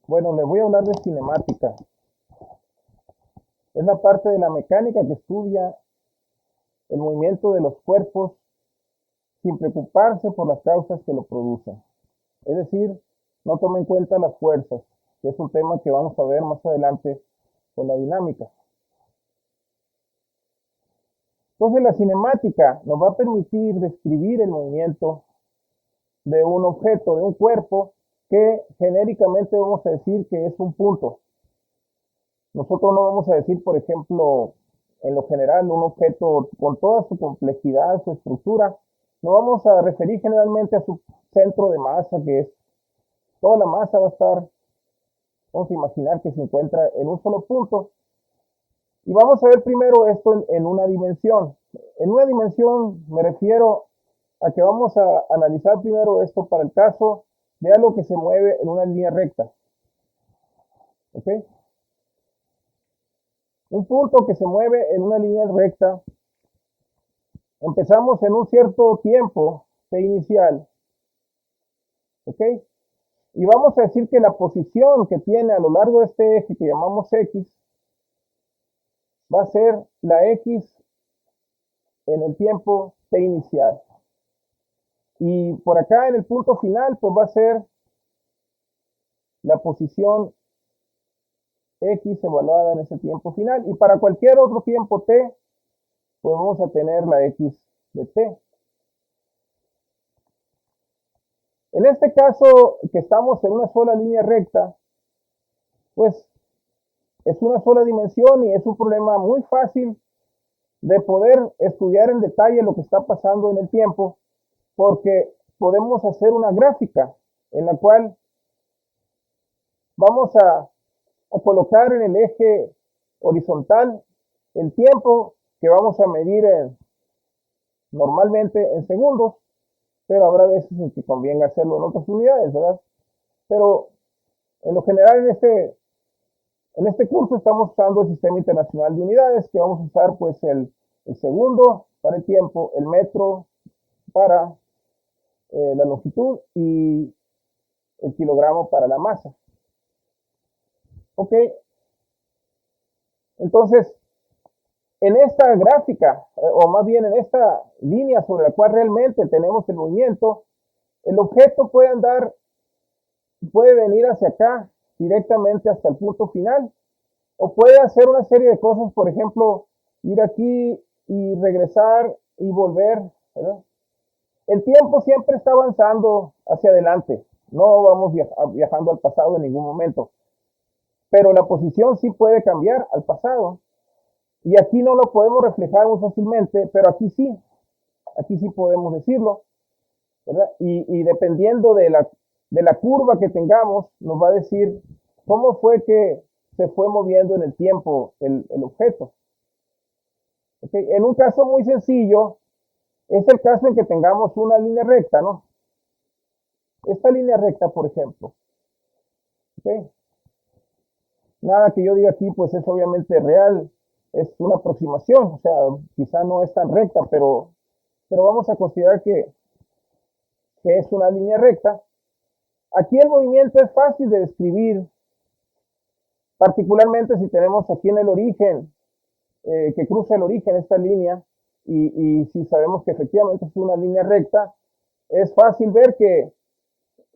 Bueno, le voy a hablar de cinemática. Es la parte de la mecánica que estudia el movimiento de los cuerpos sin preocuparse por las causas que lo producen. Es decir, no toma en cuenta las fuerzas, que es un tema que vamos a ver más adelante con la dinámica. Entonces, la cinemática nos va a permitir describir el movimiento de un objeto, de un cuerpo, que genéricamente vamos a decir que es un punto. Nosotros no vamos a decir, por ejemplo, en lo general, un objeto con toda su complejidad, su estructura, no vamos a referir generalmente a su centro de masa, que es toda la masa va a estar, vamos a imaginar que se encuentra en un solo punto. Y vamos a ver primero esto en una dimensión. En una dimensión me refiero a que vamos a analizar primero esto para el caso de algo que se mueve en una línea recta. ¿Ok? Un punto que se mueve en una línea recta. Empezamos en un cierto tiempo t inicial, ¿ok? Y vamos a decir que la posición que tiene a lo largo de este eje que llamamos X va a ser la X en el tiempo t inicial. Y por acá en el punto final, pues va a ser la posición X evaluada en ese tiempo final. Y para cualquier otro tiempo t, pues vamos a tener la X de t. En este caso, que estamos en una sola línea recta, pues es una sola dimensión y es un problema muy fácil de poder estudiar en detalle lo que está pasando en el tiempo, porque podemos hacer una gráfica en la cual vamos a colocar en el eje horizontal el tiempo que vamos a medir normalmente en segundos, pero habrá veces en que conviene hacerlo en otras unidades, ¿verdad? Pero en lo general en este curso estamos usando el Sistema Internacional de Unidades, que vamos a usar pues el segundo para el tiempo, el metro para la longitud y el kilogramo para la masa. Ok, entonces en esta gráfica, o más bien en esta línea sobre la cual realmente tenemos el movimiento, el objeto puede andar, puede venir hacia acá directamente hasta el punto final, o puede hacer una serie de cosas, por ejemplo, ir aquí y regresar y volver, ¿verdad? El tiempo siempre está avanzando hacia adelante, no vamos viajando al pasado en ningún momento, pero la posición sí puede cambiar al pasado. Y aquí no lo podemos reflejar muy fácilmente, pero aquí sí podemos decirlo, ¿verdad? Y dependiendo de la curva que tengamos, nos va a decir cómo fue que se fue moviendo en el tiempo el objeto. ¿Okay? En un caso muy sencillo, es el caso en que tengamos una línea recta, ¿no? Esta línea recta, por ejemplo. ¿Okay? Nada que yo diga aquí, pues es obviamente real, es una aproximación, o sea, quizá no es tan recta, pero vamos a considerar que es una línea recta. Aquí el movimiento es fácil de describir, particularmente si tenemos aquí en el origen, que cruza el origen esta línea, y si sabemos que efectivamente es una línea recta, es fácil ver que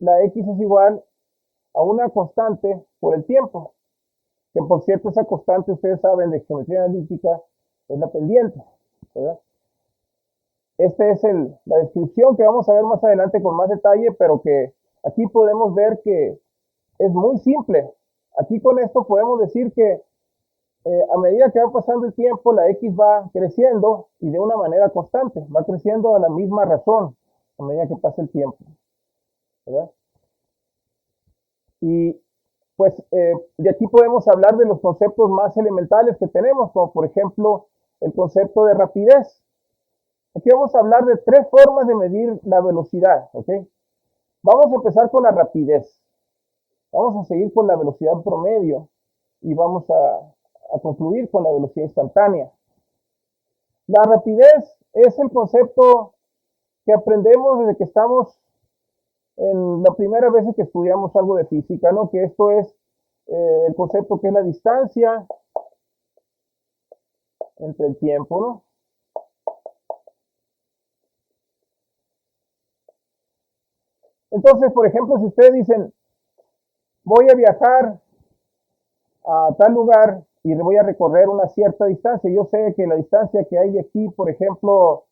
la X es igual a una constante por el tiempo, que por cierto esa constante ustedes saben de geometría analítica es la pendiente, ¿verdad? Esta es la descripción que vamos a ver más adelante con más detalle, pero que aquí podemos ver que es muy simple. Aquí con esto podemos decir que a medida que va pasando el tiempo, la X va creciendo y de una manera constante, va creciendo a la misma razón a medida que pasa el tiempo, ¿verdad? Y pues de aquí podemos hablar de los conceptos más elementales que tenemos, como por ejemplo el concepto de rapidez. Aquí vamos a hablar de tres formas de medir la velocidad, ¿ok? Vamos a empezar con la rapidez. Vamos a seguir con la velocidad promedio y vamos a concluir con la velocidad instantánea. La rapidez es el concepto que aprendemos desde que estamos en la primera vez que estudiamos algo de física, ¿no? Que esto es el concepto que es la distancia entre el tiempo, ¿no? Entonces, por ejemplo, si ustedes dicen, voy a viajar a tal lugar y le voy a recorrer una cierta distancia, yo sé que la distancia que hay de aquí, por ejemplo,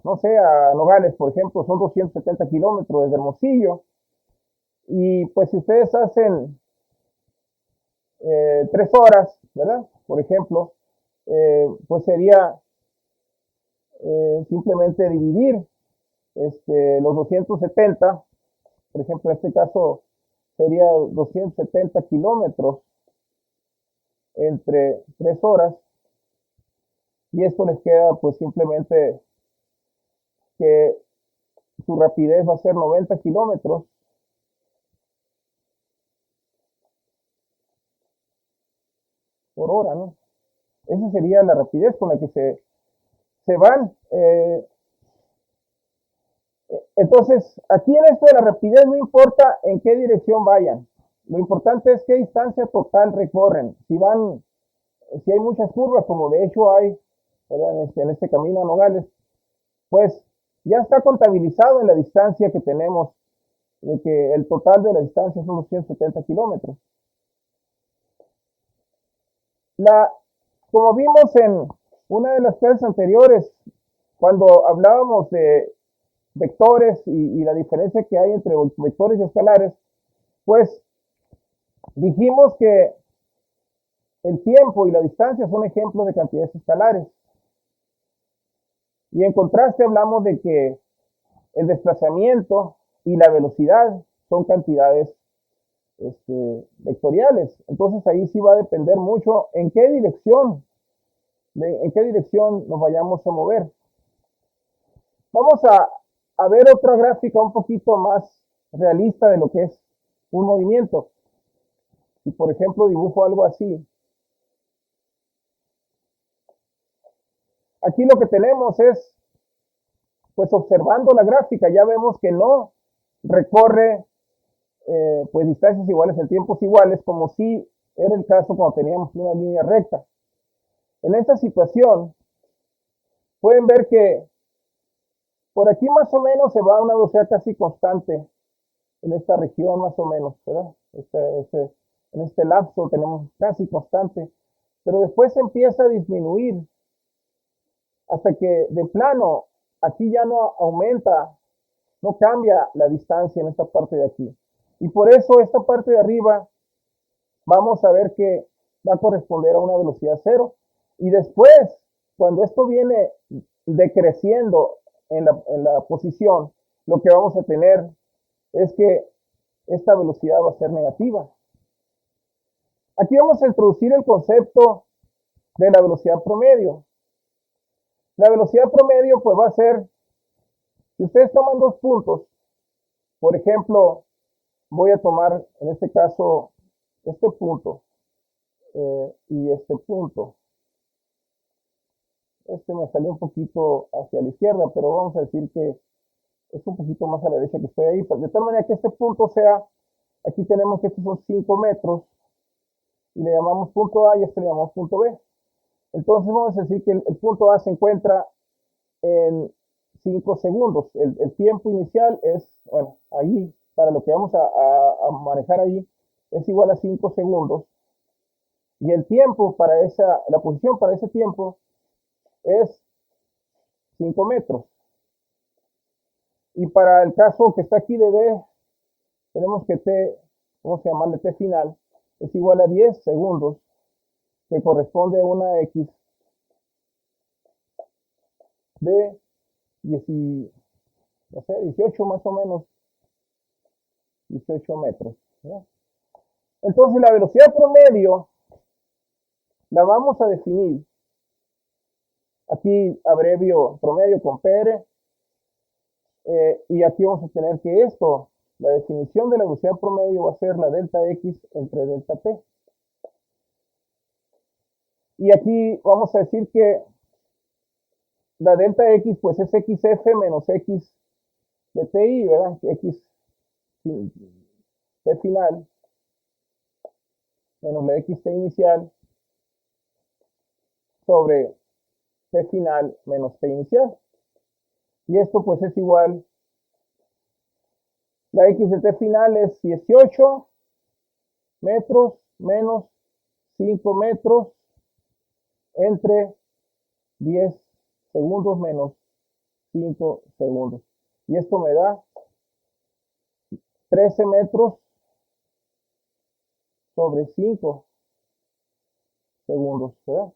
no sé, a Nogales, por ejemplo, son 270 kilómetros desde Hermosillo, y pues si ustedes hacen 3 horas, ¿verdad? Por ejemplo, pues sería simplemente dividir los 270, por ejemplo, en este caso sería 270 kilómetros entre 3 horas, y esto les queda pues simplemente que su rapidez va a ser 90 kilómetros por hora, ¿no? Esa sería la rapidez con la que se van. Entonces, aquí en esto de la rapidez no importa en qué dirección vayan. Lo importante es qué distancia total recorren. Si hay muchas curvas, como de hecho hay, ¿verdad? En este camino a Nogales, pues ya está contabilizado en la distancia que tenemos, de que el total de la distancia son los 170 kilómetros. La, como vimos en una de las clases anteriores, cuando hablábamos de vectores y la diferencia que hay entre vectores y escalares, pues dijimos que el tiempo y la distancia son ejemplos de cantidades escalares. Y en contraste hablamos de que el desplazamiento y la velocidad son cantidades vectoriales. Entonces ahí sí va a depender mucho en qué dirección nos vayamos a mover. Vamos a ver otra gráfica un poquito más realista de lo que es un movimiento. Si por ejemplo dibujo algo así, aquí lo que tenemos es, pues observando la gráfica, ya vemos que no recorre pues distancias iguales en tiempos iguales, como si era el caso cuando teníamos una línea recta. En esta situación, pueden ver que por aquí más o menos se va a una velocidad casi constante en esta región, más o menos, ¿verdad? En este lapso tenemos casi constante, pero después se empieza a disminuir hasta que de plano aquí ya no aumenta, no cambia la distancia en esta parte de aquí. Y por eso esta parte de arriba vamos a ver que va a corresponder a una velocidad cero. Y después, cuando esto viene decreciendo en la posición, lo que vamos a tener es que esta velocidad va a ser negativa. Aquí vamos a introducir el concepto de la velocidad promedio. La velocidad promedio pues va a ser, si ustedes toman dos puntos, por ejemplo, voy a tomar en este caso este punto y este punto. Me salió un poquito hacia la izquierda, pero vamos a decir que es un poquito más a la derecha que estoy ahí. De tal manera que este punto sea, aquí tenemos que estos son 5 metros y le llamamos punto A y le llamamos punto B. Entonces vamos a decir que el punto A se encuentra en 5 segundos. El tiempo inicial es, bueno, ahí, para lo que vamos a manejar ahí, es igual a 5 segundos. Y el tiempo para la posición para ese tiempo es 5 metros. Y para el caso que está aquí de B, tenemos que T, vamos a llamarle T final, es igual a 10 segundos, que corresponde a una X de 18 más o menos, 18 metros, ¿no? Entonces la velocidad promedio la vamos a definir, aquí abrevio promedio con PR, y aquí vamos a tener que la definición de la velocidad promedio va a ser la delta X entre delta T. Y aquí vamos a decir que la delta X pues es XF menos X de TI, ¿verdad? X T final menos la XT inicial sobre T final menos T inicial. Y esto pues es igual, la X de T final es 18 metros menos 5 metros entre 10 segundos menos 5 segundos. Y esto me da 13 metros sobre 5 segundos, ¿verdad?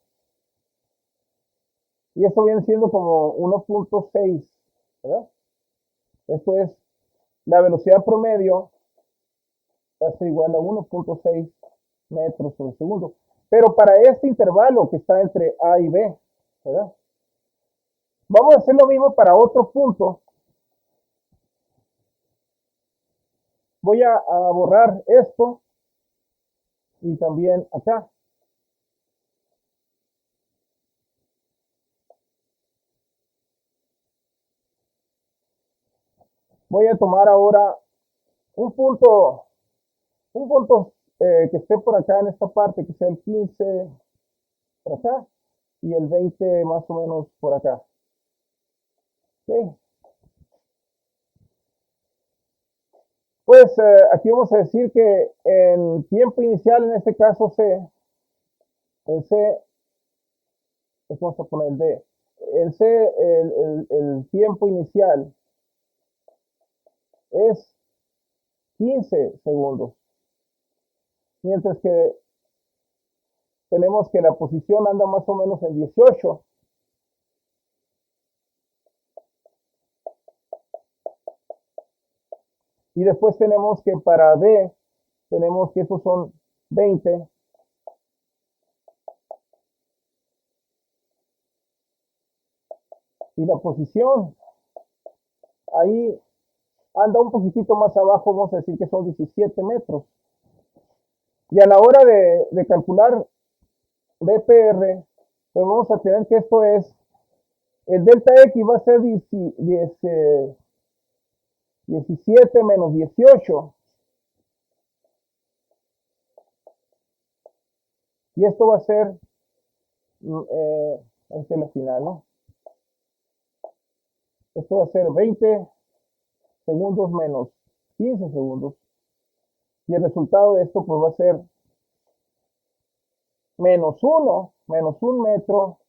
Y esto viene siendo como 1.6, ¿verdad? Esto es la velocidad promedio, va a ser igual a 1.6 metros sobre segundo. Pero para este intervalo que está entre A y B, ¿verdad? Vamos a hacer lo mismo para otro punto. Voy a borrar esto y también acá. Voy a tomar ahora un punto que esté por acá en esta parte, que sea el 15 por acá y el 20 más o menos por acá. ¿Okay? Pues aquí vamos a decir que en tiempo inicial, en este caso C, en C, vamos a poner el D, en C el tiempo inicial es 15 segundos, mientras que tenemos que la posición anda más o menos en 18. Y después tenemos que para D, tenemos que estos son 20. Y la posición, ahí anda un poquitito más abajo, vamos a decir que son 17 metros. Y a la hora de calcular BPR, pues vamos a tener que esto es, el delta X va a ser 17 menos 18. Y esto va a ser, esta es la final, ¿no? Esto va a ser 20 segundos menos 15 segundos. Y el resultado de esto pues va a ser menos 1 metro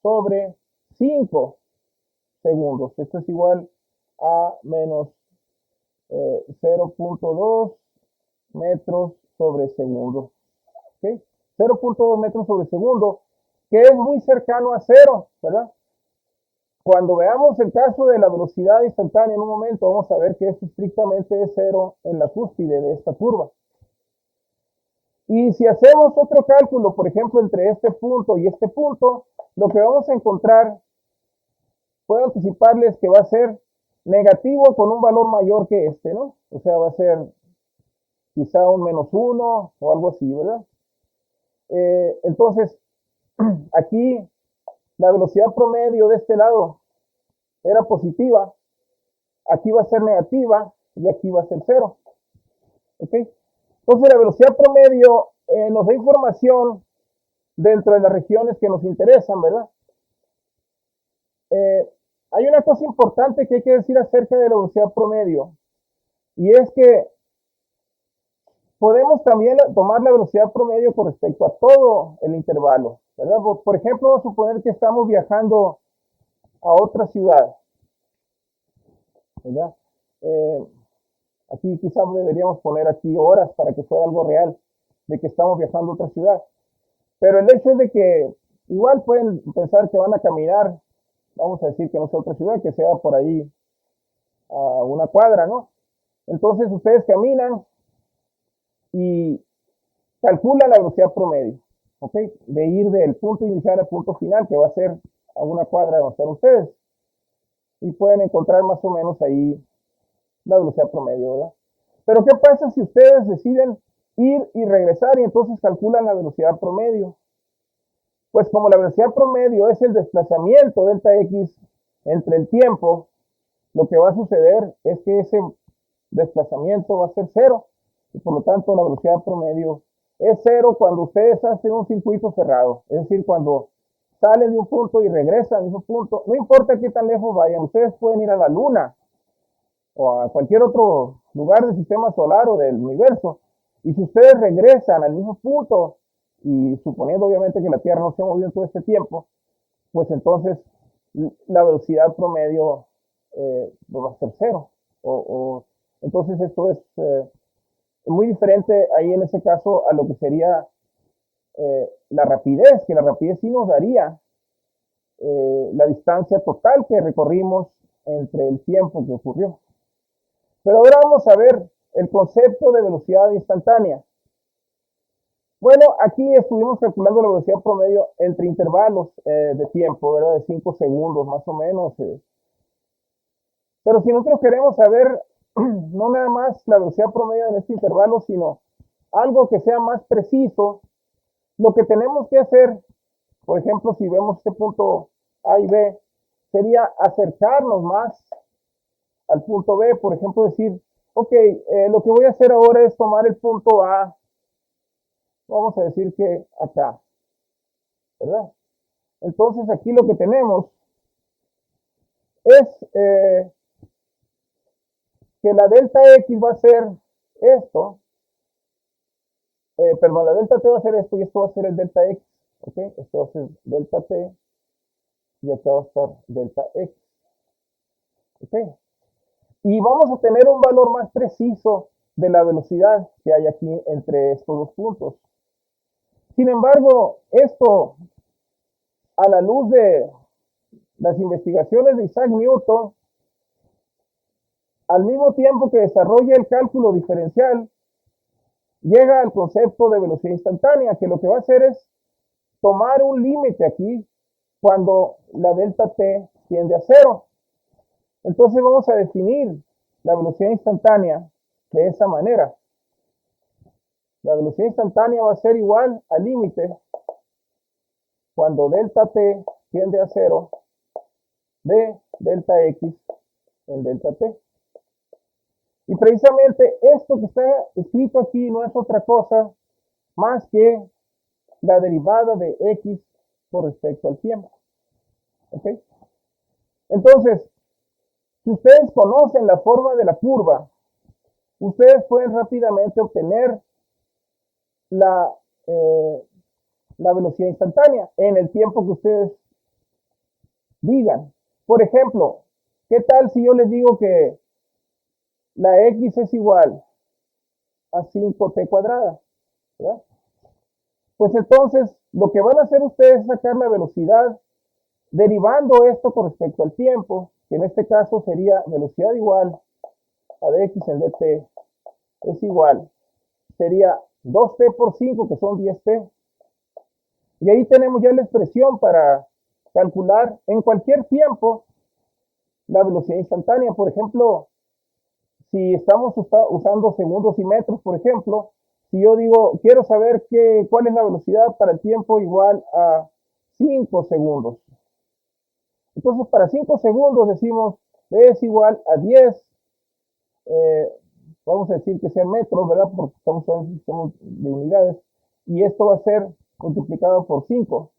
sobre 5 segundos. Esto es igual a menos 0.2 metros sobre segundo. ¿Okay? 0.2 metros sobre segundo, que es muy cercano a cero, ¿verdad? Cuando veamos el caso de la velocidad instantánea en un momento, vamos a ver que esto estrictamente es cero en la cúspide de esta curva. Y si hacemos otro cálculo, por ejemplo, entre este punto y este punto, lo que vamos a encontrar, puedo anticiparles que va a ser negativo con un valor mayor que este, ¿no? O sea, va a ser quizá un menos 1 o algo así, ¿verdad? Entonces, aquí la velocidad promedio de este lado era positiva, aquí va a ser negativa y aquí va a ser cero. ¿Ok? Entonces la velocidad promedio nos da información dentro de las regiones que nos interesan, ¿verdad? Hay una cosa importante que hay que decir acerca de la velocidad promedio, y es que podemos también tomar la velocidad promedio con respecto a todo el intervalo, ¿verdad? Por ejemplo, vamos a suponer que estamos viajando a otra ciudad, ¿verdad? Aquí quizás deberíamos poner aquí horas para que fuera algo real de que estamos viajando a otra ciudad. Pero el hecho es de que igual pueden pensar que van a caminar, vamos a decir que no sea otra ciudad, que sea por ahí a una cuadra, ¿no? Entonces ustedes caminan y calculan la velocidad promedio, ¿ok? De ir del punto inicial al punto final, que va a ser a una cuadra de donde están ustedes. Y pueden encontrar más o menos ahí la velocidad promedio, ¿verdad? Pero ¿qué pasa si ustedes deciden ir y regresar y entonces calculan la velocidad promedio? Pues como la velocidad promedio es el desplazamiento delta X entre el tiempo lo que va a suceder es que ese desplazamiento va a ser cero y por lo tanto la velocidad promedio es cero cuando ustedes hacen un circuito cerrado, es decir, cuando salen de un punto y regresan al mismo punto, no importa qué tan lejos vayan, ustedes pueden ir a la luna o a cualquier otro lugar del sistema solar o del universo, y si ustedes regresan al mismo punto, y suponiendo obviamente que la Tierra no se ha movido en todo este tiempo, pues entonces la velocidad promedio va a ser cero. Entonces esto es muy diferente ahí en ese caso a lo que sería la rapidez, que la rapidez sí nos daría la distancia total que recorrimos entre el tiempo que ocurrió. Pero ahora vamos a ver el concepto de velocidad instantánea. Bueno, aquí estuvimos calculando la velocidad promedio entre intervalos de tiempo, ¿verdad? De 5 segundos más o menos. Pero si nosotros queremos saber no nada más la velocidad promedio en este intervalo, sino algo que sea más preciso, lo que tenemos que hacer, por ejemplo, si vemos este punto A y B, sería acercarnos más al punto B, por ejemplo, decir, ok, lo que voy a hacer ahora es tomar el punto A, vamos a decir que acá, ¿verdad? Entonces aquí lo que tenemos es que la delta X va a ser esto, perdón, la delta T va a ser esto y esto va a ser el delta X, ¿ok? Esto va a ser delta T y acá va a estar delta X, ¿ok? Y vamos a tener un valor más preciso de la velocidad que hay aquí entre estos dos puntos. Sin embargo, esto, a la luz de las investigaciones de Isaac Newton, al mismo tiempo que desarrolla el cálculo diferencial, llega al concepto de velocidad instantánea, que lo que va a hacer es tomar un límite aquí cuando la delta t tiende a cero. Entonces vamos a definir la velocidad instantánea de esa manera. La velocidad instantánea va a ser igual al límite cuando delta t tiende a cero de delta x en delta t. Y precisamente esto que está escrito aquí no es otra cosa más que la derivada de x con respecto al tiempo. ¿Ok? Entonces, si ustedes conocen la forma de la curva, ustedes pueden rápidamente obtener la, eh, la velocidad instantánea en el tiempo que ustedes digan. Por ejemplo, ¿qué tal si yo les digo que la x es igual a 5t cuadrada? ¿Verdad? Pues entonces, lo que van a hacer ustedes es sacar la velocidad derivando esto con respecto al tiempo, que en este caso sería velocidad igual a dx en dt es igual, sería 2t por 5, que son 10t. Y ahí tenemos ya la expresión para calcular en cualquier tiempo la velocidad instantánea. Por ejemplo, si estamos usando segundos y metros, por ejemplo, si yo digo, quiero saber cuál es la velocidad para el tiempo igual a 5 segundos. Entonces, para 5 segundos decimos, es igual a 10, vamos a decir que sean metros, ¿verdad? Porque estamos en un sistema de unidades, y esto va a ser multiplicado por 5.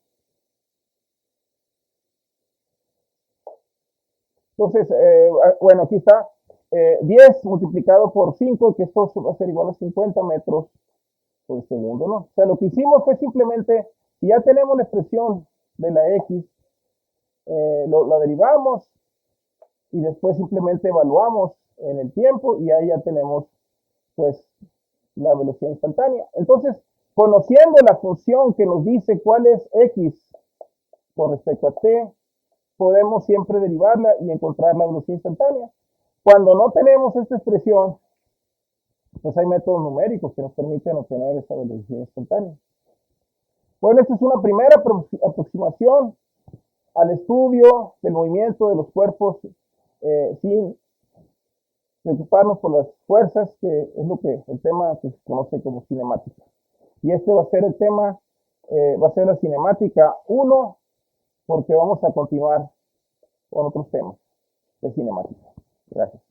Entonces, bueno, aquí está 10 multiplicado por 5, que esto va a ser igual a 50 metros por segundo, ¿no? O sea, lo que hicimos fue simplemente, si ya tenemos la expresión de la X, la derivamos y después simplemente evaluamos en el tiempo y ahí ya tenemos, pues, la velocidad instantánea. Entonces, conociendo la función que nos dice cuál es X con respecto a t, podemos siempre derivarla y encontrar la velocidad instantánea. Cuando no tenemos esta expresión, pues hay métodos numéricos que nos permiten obtener esa velocidad instantánea. Bueno, esta es una primera aproximación al estudio del movimiento de los cuerpos sin preocuparnos por las fuerzas, que es lo que el tema que se conoce como cinemática. Y este va a ser el tema, va a ser la cinemática 1, porque vamos a continuar con otros temas de cinemática. Gracias.